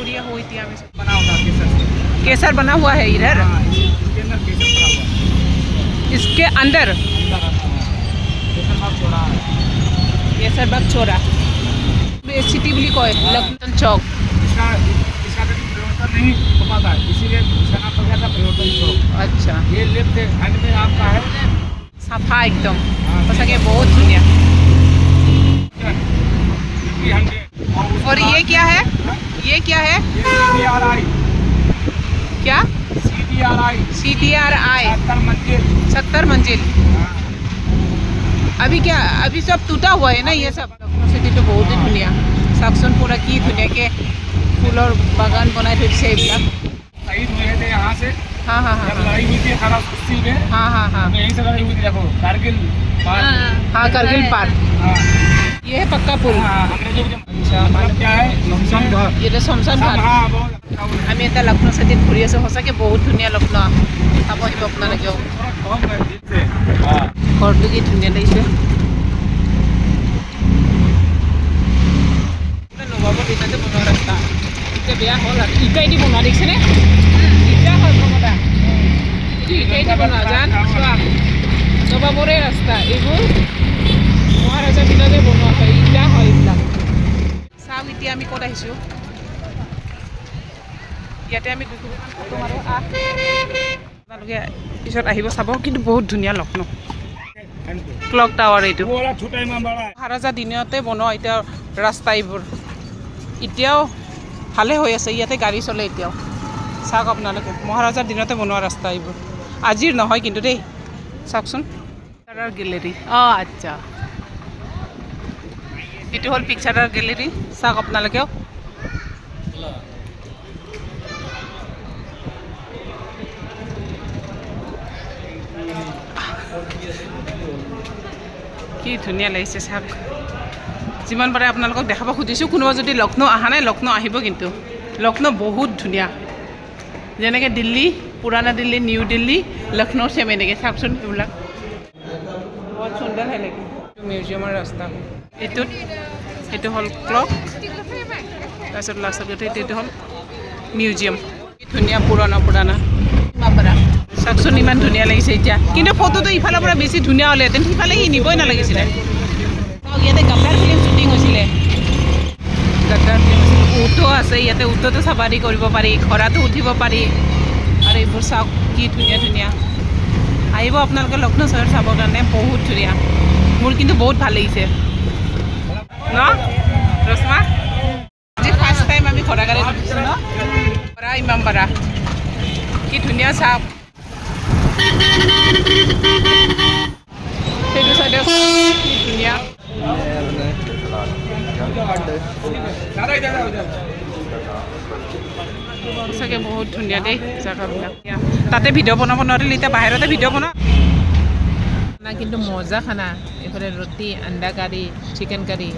बढ़िया हो इतिया में बना होगा केसर से। केसर बना हुआ है इधर हाँ, इसके अंदर केसर पड़ा हुआ है। इसके अंदर केसर बाग छोड़ा है। केसर बाग छोरा सिटी भी को है लखनऊ चौक इसका इसका कभी परिवर्तन नहीं हो पाता है, इसीलिए इसका नाम पड़ गया था परिवर्तन चौक। अच्छा ये लेफ्ट हैंड में आपका है सफा एकदम हाँ, हो सके बहुत दुनिया 300 और ये क्या है ये CDRI क्या CDRI CDRI 70 मंजिल। 70 मंजिल अभी क्या अभी सब टूटा हुआ है ना ये सब लखनऊ सिटी तो बहुत ही धुनिया চাওকচোন पूरा की धुनियाके फूलर बागान बनाई थैसे এইবিলাক शहीद हुए थे यहाँ से हाँ हाँ हाँ जब लड़ाई हुई थी 1880 में। हाँ हाँ हाँ तो यहीं से लड़ाई हुई थी, देखो कारगिल पार। हाँ कारगिल पार हाँ ये है पक्का पुल हाँ, अंग्रेजों के अच्छा मतलब क्या है शमशान घाट। ये तो शमशान घाट हाँ बहुत আমি এটা লক্ষ্ণৌ চিটিত ঘূৰি আছোঁ সঁচাকৈ বহুত ধুনীয়া লক্ষ্ণৌ চাব আহিব আপোনালোকেও कम है दिल से। हाँ ঘৰটো কি ধুনীয়া লাগিছে নবাবৰ দিনতে বনোৱা ৰাস্তা এতিয়া বেয়া হ'ল আৰু ইটাই দি বনোৱা দেখিছেনে ইটা হয় প্ৰমোদা এইটো ইটাই দি বনোৱা জান চোৱা নবাবৰে ৰাস্তা এইবোৰ মহাৰাজাৰ দিনতে বনোৱা হয় ইটা হয় এইবিলাক চাওক এতিয়া আমি ক'ত আহিছোঁ ইয়াতে আমি দুখুমান ফটো মাৰোঁ আপোনালোকে পিছত আহিব চাব কিন্তু বহুত ধুনীয়া লক্ষ্ণৌ ক্লক টাৱাৰ এইটো वो वाला छोटा इमाम बाड़ा है। মহাৰাজা দিনতে বনোৱা এতিয়া ৰাস্তা এইবোৰ এতিয়াও ভালে হৈ আছে ইয়াতে গাড়ী চলে এতিয়াও চাওক আপোনালোকে মহাৰাজাৰ দিনতে বনোৱা ৰাস্তা এইবোৰ আজিৰ নহয় কিন্তু দেই চাওকচোন পিকচাৰৰ গেলেৰী অঁ আচ্ছা এইটো হ'ল পিকচাৰৰ গেলেৰী চাওক আপোনালোকেও কি ধুনীয়া লাগিছে চাওক যিমান পাৰে আপোনালোকক দেখাব খুজিছোঁ কোনোবা যদি লক্ষ্ণৌ অহা নাই লক্ষ্ণৌ আহিব কিন্তু লক্ষ্ণৌ বহুত ধুনীয়া যেনেকৈ দিল্লী পুৰণা দিল্লী নিউ দিল্লী লক্ষ্ণৌ চেম এনেকৈ চাওকচোন এইবিলাক বহুত সুন্দৰ হয় লাগে মিউজিয়ামৰ ৰাস্তা এইটো হ'ল ক্লক তাৰপিছত লাষ্টত এইটো হ'ল মিউজিয়াম ধুনীয়া পুৰণা চাওকচোন ইমান ধুনীয়া লাগিছে এতিয়া কিন্তু ফটোটো ইফালৰ পৰা বেছি ধুনীয়া হ'লেহেঁতেন সিফালে সি নিবই নালাগিছিলে ইয়াতে গাদ্দাৰ ফিল্ম শ্বুটিং হৈছিলে উটো আছে ইয়াতে উটোতো চাবাৰি কৰিব পাৰি ঘোঁৰাটো উঠিব পাৰি আৰু এইবোৰ চাওক কি ধুনীয়া ধুনীয়া আহিব আপোনালোকে লক্ষ্ণৌ চহৰ চাবৰ কাৰণে বহুত ধুনীয়া মোৰ কিন্তু বহুত ভাল লাগিছে ন ৰশ্মা আজি ফাৰ্ষ্ট টাইম আমি ঘোঁৰা গাড়ীত উঠিছোঁ ন ঘোঁৰা ইমামবাৰা কি ধুনীয়া চাওক সেইটো চাইডে কি ধুনীয়া সঁচাকৈ বহুত ধুনীয়া দেই জেগাবিলাক তাতে ভিডিঅ' বনাব নোৱাৰিলে এতিয়া বাহিৰতে ভিডিঅ' বনাওঁ কিন্তু মজা খানা এইফালে ৰুটি আণ্ডা কাৰী চিকেন কাৰী